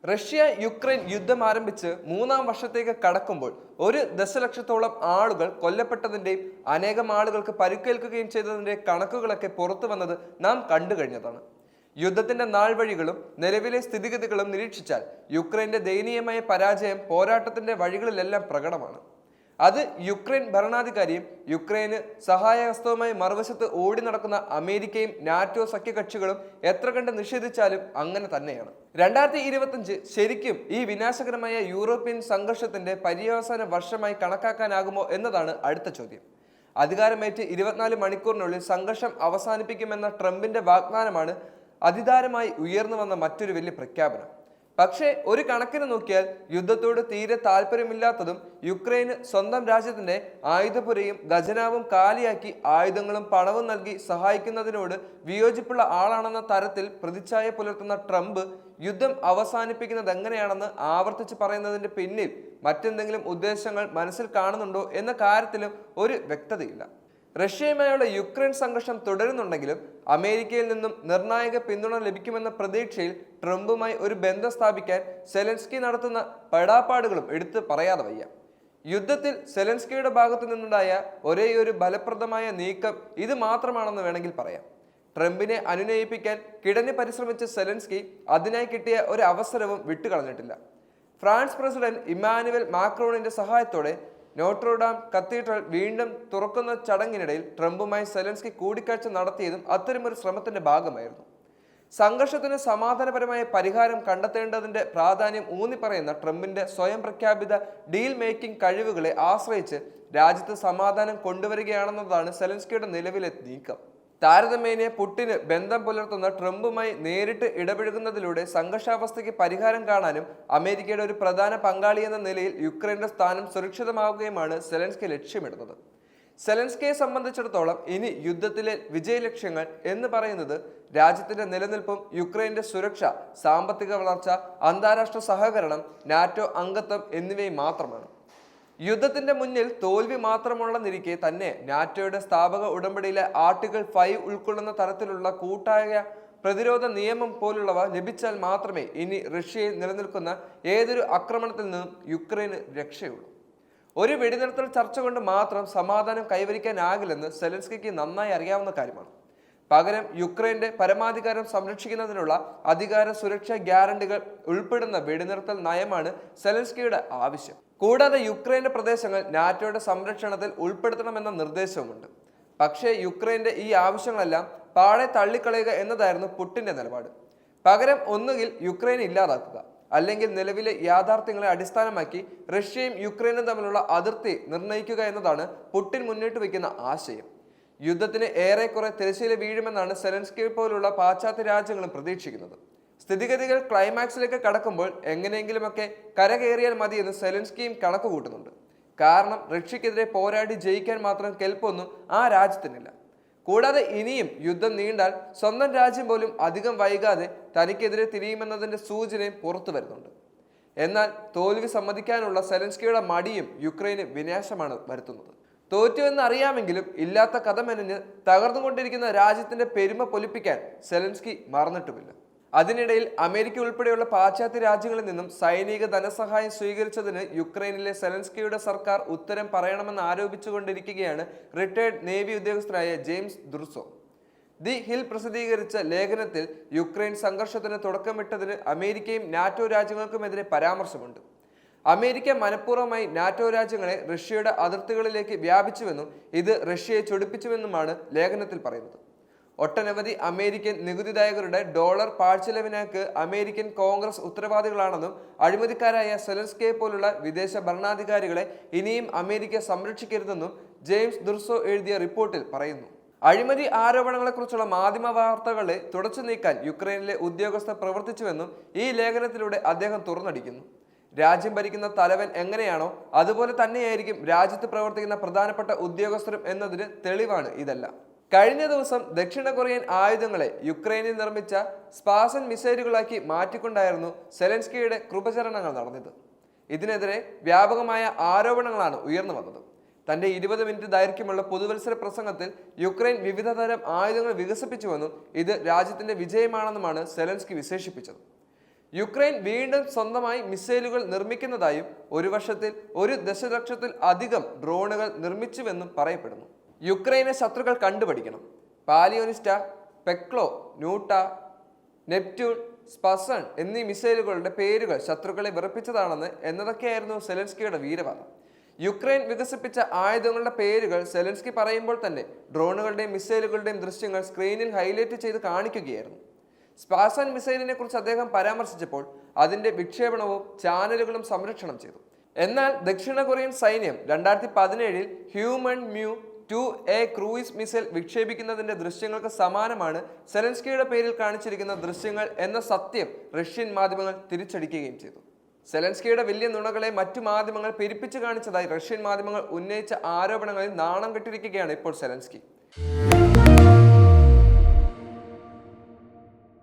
Russia Ukraine യുദ്ധം ആരംഭിച്ച് മൂന്നാം വർഷത്തേക്ക് കടക്കുമ്പോൾ 1 ദശലക്ഷത്തോളം ആളുകൾ കൊല്ലപ്പെട്ടതിന്റെയും അനേകം ആളുകൾക്ക് പരിക്കേൽക്കുകയും ചെയ്തതിന്റെ കണക്കുകളൊക്കെ പുറത്തു വന്നത് നാം കണ്ടു കഴിഞ്ഞതാണ്. യുദ്ധത്തിന്റെ നാൾ വഴികളും നിലവിലെ സ്ഥിതിഗതികളും നിരീക്ഷിച്ചാൽ യുക്രൈന്റെ ദയനീയമായ പരാജയം പോരാട്ടത്തിന്റെ വഴികളിലെല്ലാം പ്രകടമാണ്. അത് യുക്രൈൻ ഭരണാധികാരിയും യുക്രൈന് സഹായഹസ്തവുമായി മറുവശത്ത് ഓടി നടക്കുന്ന അമേരിക്കയും നാറ്റോ സഖ്യകക്ഷികളും എത്ര കണ്ട് നിഷേധിച്ചാലും അങ്ങനെ തന്നെയാണ്. 2025 ശരിക്കും ഈ വിനാശകരമായ യൂറോപ്യൻ സംഘർഷത്തിന്റെ പര്യവസാന വർഷമായി കണക്കാക്കാനാകുമോ എന്നതാണ് അടുത്ത ചോദ്യം. അധികാരമേറ്റ് 24 മണിക്കൂറിനുള്ളിൽ സംഘർഷം അവസാനിപ്പിക്കുമെന്ന ട്രംപിന്റെ വാഗ്ദാനമാണ് അതിദാരമായി ഉയർന്നു വന്ന മറ്റൊരു വലിയ പ്രഖ്യാപനം. പക്ഷേ ഒരു കണക്കിന് നോക്കിയാൽ യുദ്ധത്തോട് തീരെ താല്പര്യമില്ലാത്തതും യുക്രൈന് സ്വന്തം രാജ്യത്തിന്റെ ആയുധപുരയും ഖജനാവും കാലിയാക്കി ആയുധങ്ങളും പണവും നൽകി സഹായിക്കുന്നതിനോട് വിയോജിപ്പുള്ള ആളാണെന്ന തരത്തിൽ പ്രതിച്ഛായ പുലർത്തുന്ന ട്രംപ് യുദ്ധം അവസാനിപ്പിക്കുന്നത് എങ്ങനെയാണെന്ന് ആവർത്തിച്ച് പറയുന്നതിന്റെ പിന്നിൽ മറ്റെന്തെങ്കിലും ഉദ്ദേശങ്ങൾ മനസ്സിൽ കാണുന്നുണ്ടോ എന്ന കാര്യത്തിലും ഒരു വ്യക്തതയില്ല. റഷ്യയുമായുള്ള യുക്രൈൻ സംഘർഷം തുടരുന്നുണ്ടെങ്കിലും അമേരിക്കയിൽ നിന്നും നിർണായക പിന്തുണ ലഭിക്കുമെന്ന പ്രതീക്ഷയിൽ ട്രംപുമായി ഒരു ബന്ധം സ്ഥാപിക്കാൻ സെലൻസ്കി നടത്തുന്ന പെടാപ്പാടുകളും എടുത്ത് പറയാതെ വയ്യ. യുദ്ധത്തിൽ സെലൻസ്കിയുടെ ഭാഗത്തു നിന്നുണ്ടായ ഒരേയൊരു ഫലപ്രദമായ നീക്കം ഇത് മാത്രമാണെന്ന് വേണമെങ്കിൽ പറയാം. ട്രംപിനെ അനുനയിപ്പിക്കാൻ കിടന്ന് പരിശ്രമിച്ച സെലൻസ്കി അതിനായി കിട്ടിയ ഒരു അവസരവും വിട്ടുകളഞ്ഞിട്ടില്ല. ഫ്രാൻസ് പ്രസിഡന്റ് ഇമ്മാനുവൽ മാക്രോണിന്റെ സഹായത്തോടെ നോട്രോഡാം കത്തീഡ്രൽ വീണ്ടും തുറക്കുന്ന ചടങ്ങിനിടയിൽ ട്രംപുമായി സെലൻസ്കി കൂടിക്കാഴ്ച നടത്തിയതും അത്തരമൊരു ശ്രമത്തിന്റെ ഭാഗമായിരുന്നു. സംഘർഷത്തിന് സമാധാനപരമായ പരിഹാരം കണ്ടെത്തേണ്ടതിന്റെ പ്രാധാന്യം ഊന്നിപ്പറയുന്ന ട്രംപിന്റെ സ്വയം പ്രഖ്യാപിത ഡീൽ മേക്കിംഗ് കഴിവുകളെ ആശ്രയിച്ച് രാജ്യത്ത് സമാധാനം കൊണ്ടുവരികയാണെന്നതാണ് സെലൻസ്കിയുടെ നിലവിലെ നീക്കം. താരതമ്യേന പുടിന് ബന്ധം പുലർത്തുന്ന ട്രംപുമായി നേരിട്ട് ഇടപഴകുന്നതിലൂടെ സംഘർഷാവസ്ഥയ്ക്ക് പരിഹാരം കാണാനും അമേരിക്കയുടെ ഒരു പ്രധാന പങ്കാളി എന്ന നിലയിൽ യുക്രൈന്റെ സ്ഥാനം സുരക്ഷിതമാവുകയുമാണ് സെലൻസ്കി ലക്ഷ്യമിടുന്നത്. സെലൻസ്കിയെ സംബന്ധിച്ചിടത്തോളം ഇനി യുദ്ധത്തിലെ വിജയലക്ഷ്യങ്ങൾ എന്ന് പറയുന്നത് രാജ്യത്തിന്റെ നിലനിൽപ്പും യുക്രൈന്റെ സുരക്ഷ, സാമ്പത്തിക വളർച്ച, അന്താരാഷ്ട്ര സഹകരണം, നാറ്റോ അംഗത്വം എന്നിവയും മാത്രമാണ്. യുദ്ധത്തിന്റെ മുന്നിൽ തോൽവി മാത്രമുള്ളതിരിക്കെ തന്നെ നാറ്റോയുടെ സ്ഥാപക ഉടമ്പടിയിലെ ആർട്ടിക്കിൾ 5 ഉൾക്കൊള്ളുന്ന തരത്തിലുള്ള കൂട്ടായ പ്രതിരോധ നിയമം പോലുള്ളവ ലഭിച്ചാൽ മാത്രമേ ഇനി റഷ്യയിൽ നിലനിൽക്കുന്ന ഏതൊരു ആക്രമണത്തിൽ നിന്നും യുക്രൈന് രക്ഷയുള്ളൂ. ഒരു വെടിനിർത്തൽ ചർച്ച കൊണ്ട് മാത്രം സമാധാനം കൈവരിക്കാനാകില്ലെന്ന് സെലൻസ്കിക്ക് നന്നായി അറിയാവുന്ന കാര്യമാണ്. പകരം യുക്രൈന്റെ പരമാധികാരം സംരക്ഷിക്കുന്നതിനുള്ള അധികാര സുരക്ഷാ ഗ്യാരണ്ടികൾ ഉൾപ്പെടുന്ന വെടിനിർത്തൽ നയമാണ് സെലൻസ്കിയുടെ ആവശ്യം. കൂടാതെ യുക്രൈന്റെ പ്രദേശങ്ങൾ നാറ്റോയുടെ സംരക്ഷണത്തിൽ ഉൾപ്പെടുത്തണമെന്ന നിർദ്ദേശവുമുണ്ട്. പക്ഷേ യുക്രൈന്റെ ഈ ആവശ്യങ്ങളെല്ലാം പാടെ തള്ളിക്കളയുക എന്നതായിരുന്നു പുടിന്റെ നിലപാട്. പകരം ഒന്നുകിൽ യുക്രൈനെ ഇല്ലാതാക്കുക, അല്ലെങ്കിൽ നിലവിലെ യാഥാർത്ഥ്യങ്ങളെ അടിസ്ഥാനമാക്കി റഷ്യയും യുക്രൈനും തമ്മിലുള്ള അതിർത്തി നിർണ്ണയിക്കുക എന്നതാണ് പുടിൻ മുന്നോട്ട് വയ്ക്കുന്ന ആശയം. യുദ്ധത്തിന് ഏറെക്കുറെ തിരശ്ശീല വീഴുമെന്നാണ് സെലൻസ്കി പോലുള്ള പാശ്ചാത്യ രാജ്യങ്ങളും പ്രതീക്ഷിക്കുന്നത്. സ്ഥിതിഗതികൾ ക്ലൈമാക്സിലേക്ക് കടക്കുമ്പോൾ എങ്ങനെയെങ്കിലുമൊക്കെ കരകയറിയാൽ മതിയെന്ന് സെലൻസ്കിയും കണക്ക് കൂട്ടുന്നുണ്ട്. കാരണം റഷ്യക്കെതിരെ പോരാടി ജയിക്കാൻ മാത്രം കെൽപ്പൊന്നും ആ രാജ്യത്തിനില്ല. കൂടാതെ ഇനിയും യുദ്ധം നീണ്ടാൽ സ്വന്തം രാജ്യം പോലും അധികം വൈകാതെ തനിക്കെതിരെ തിരിയുമെന്നതിന്റെ സൂചനയും പുറത്തു വരുന്നുണ്ട്. എന്നാൽ തോൽവി സമ്മതിക്കാനുള്ള സെലൻസ്കിയുടെ മടിയും യുക്രൈന് വിനാശമാണ് വരുത്തുന്നത്. തോറ്റുവെന്ന് അറിയാമെങ്കിലും ഇല്ലാത്ത കഥ മെനഞ്ഞ് തകർന്നുകൊണ്ടിരിക്കുന്ന രാജ്യത്തിന്റെ പെരുമ പൊലിപ്പിക്കാൻ സെലൻസ്കി മറന്നിട്ടുമില്ല. അതിനിടയിൽ അമേരിക്ക ഉൾപ്പെടെയുള്ള പാശ്ചാത്യ രാജ്യങ്ങളിൽ നിന്നും സൈനിക ധനസഹായം സ്വീകരിച്ചതിന് യുക്രൈനിലെ സെലൻസ്കിയുടെ സർക്കാർ ഉത്തരം പറയണമെന്ന് ആരോപിച്ചുകൊണ്ടിരിക്കുകയാണ് റിട്ടയർഡ് നേവി ഉദ്യോഗസ്ഥനായ ജെയിംസ് ദുർസോ. ദി ഹിൽ പ്രസിദ്ധീകരിച്ച ലേഖനത്തിൽ യുക്രൈൻ സംഘർഷത്തിന് തുടക്കമിട്ടതിന് അമേരിക്കയും നാറ്റോ രാജ്യങ്ങൾക്കുമെതിരെ പരാമർശമുണ്ട്. അമേരിക്ക മനഃപൂർവ്വമായി നാറ്റോ രാജ്യങ്ങളെ റഷ്യയുടെ അതിർത്തികളിലേക്ക് വ്യാപിച്ചുവെന്നും ഇത് റഷ്യയെ ചൊടിപ്പിച്ചുവെന്നുമാണ് ലേഖനത്തിൽ പറയുന്നത്. ഒട്ടനവധി അമേരിക്കൻ നികുതിദായകരുടെ ഡോളർ പാഴ്ചെലവിനക്ക് അമേരിക്കൻ കോൺഗ്രസ് ഉത്തരവാദികളാണെന്നും അഴിമതിക്കാരായ സെലൻസ്കിയെ പോലുള്ള വിദേശ ഭരണാധികാരികളെ ഇനിയും അമേരിക്ക സംരക്ഷിക്കരുതെന്നും ജെയിംസ് ദുർസോ എഴുതിയ റിപ്പോർട്ടിൽ പറയുന്നു. അഴിമതി ആരോപണങ്ങളെക്കുറിച്ചുള്ള മാധ്യമ വാർത്തകളെ തുടച്ചു നീക്കാൻ യുക്രൈനിലെ ഉദ്യോഗസ്ഥർ പ്രവർത്തിച്ചുവെന്നും ഈ ലേഖനത്തിലൂടെ അദ്ദേഹം തുറന്നടിക്കുന്നു. രാജ്യം ഭരിക്കുന്ന തലവൻ എങ്ങനെയാണോ അതുപോലെ തന്നെയായിരിക്കും രാജ്യത്ത് പ്രവർത്തിക്കുന്ന പ്രധാനപ്പെട്ട ഉദ്യോഗസ്ഥരും എന്നതിന് തെളിവാണ് ഇതെല്ലാം. കഴിഞ്ഞ ദിവസം ദക്ഷിണ കൊറിയൻ ആയുധങ്ങളെ യുക്രൈനിൽ നിർമ്മിച്ച സ്പാസൻ മിസൈലുകളാക്കി മാറ്റിക്കൊണ്ടായിരുന്നു സെലൻസ്കിയുടെ കൃപചരണങ്ങൾ നടന്നത്. ഇതിനെതിരെ വ്യാപകമായ ആരോപണങ്ങളാണ് ഉയർന്നു വന്നത്. തന്റെ 20 മിനിറ്റ് ദൈർഘ്യമുള്ള പുതുവത്സര പ്രസംഗത്തിൽ യുക്രൈൻ വിവിധ തരം ആയുധങ്ങൾ വികസിപ്പിച്ചുവെന്നും ഇത് രാജ്യത്തിന്റെ വിജയമാണെന്നുമാണ് സെലൻസ്കി വിശേഷിപ്പിച്ചത്. യുക്രൈൻ വീണ്ടും സ്വന്തമായി മിസൈലുകൾ നിർമ്മിക്കുന്നതായും ഒരു വർഷത്തിൽ 1 ദശലക്ഷത്തിൽ അധികം ഡ്രോണുകൾ നിർമ്മിച്ചുവെന്നും പറയപ്പെടുന്നു. യുക്രൈനെ ശത്രുക്കൾ കണ്ടുപിടിക്കണം. പാലിയോനിസ്റ്റ, പെക്ലോ, ന്യൂട്ട, നെപ്റ്റ്യൂൺ, സ്പസൺ എന്നീ മിസൈലുകളുടെ പേരുകൾ ശത്രുക്കളെ വിറപ്പിച്ചതാണെന്ന് എന്നതൊക്കെയായിരുന്നു സെലൻസ്കിയുടെ വീരവാദം. യുക്രൈൻ വികസിപ്പിച്ച ആയുധങ്ങളുടെ പേരുകൾ സെലൻസ്കി പറയുമ്പോൾ തന്നെ ഡ്രോണുകളുടെയും മിസൈലുകളുടെയും ദൃശ്യങ്ങൾ സ്ക്രീനിൽ ഹൈലൈറ്റ് ചെയ്ത് കാണിക്കുകയായിരുന്നു. സ്പാസൺ മിസൈലിനെ കുറിച്ച് അദ്ദേഹം പരാമർശിച്ചപ്പോൾ അതിന്റെ വിക്ഷേപണവും ചാനലുകളും സംരക്ഷണം ചെയ്തു. എന്നാൽ ദക്ഷിണ കൊറിയൻ സൈന്യം 2017 Hyunmoo 2A cruise missile വിക്ഷേപിക്കുന്നതിന്റെ ദൃശ്യങ്ങൾക്ക് സമാനമാണ് സെലൻസ്കിയുടെ പേരിൽ കാണിച്ചിരിക്കുന്ന ദൃശ്യങ്ങൾ എന്ന സത്യം റഷ്യൻ മാധ്യമങ്ങൾ തിരിച്ചടിക്കുകയും ചെയ്തു. സെലൻസ്കിയുടെ വലിയ നുണകളെ മറ്റു മാധ്യമങ്ങൾ പെരുപ്പിച്ചു കാണിച്ചതായി റഷ്യൻ മാധ്യമങ്ങൾ ഉന്നയിച്ച ആരോപണങ്ങളിൽ നാണം കെട്ടിരിക്കുകയാണ് ഇപ്പോൾ സെലൻസ്കി.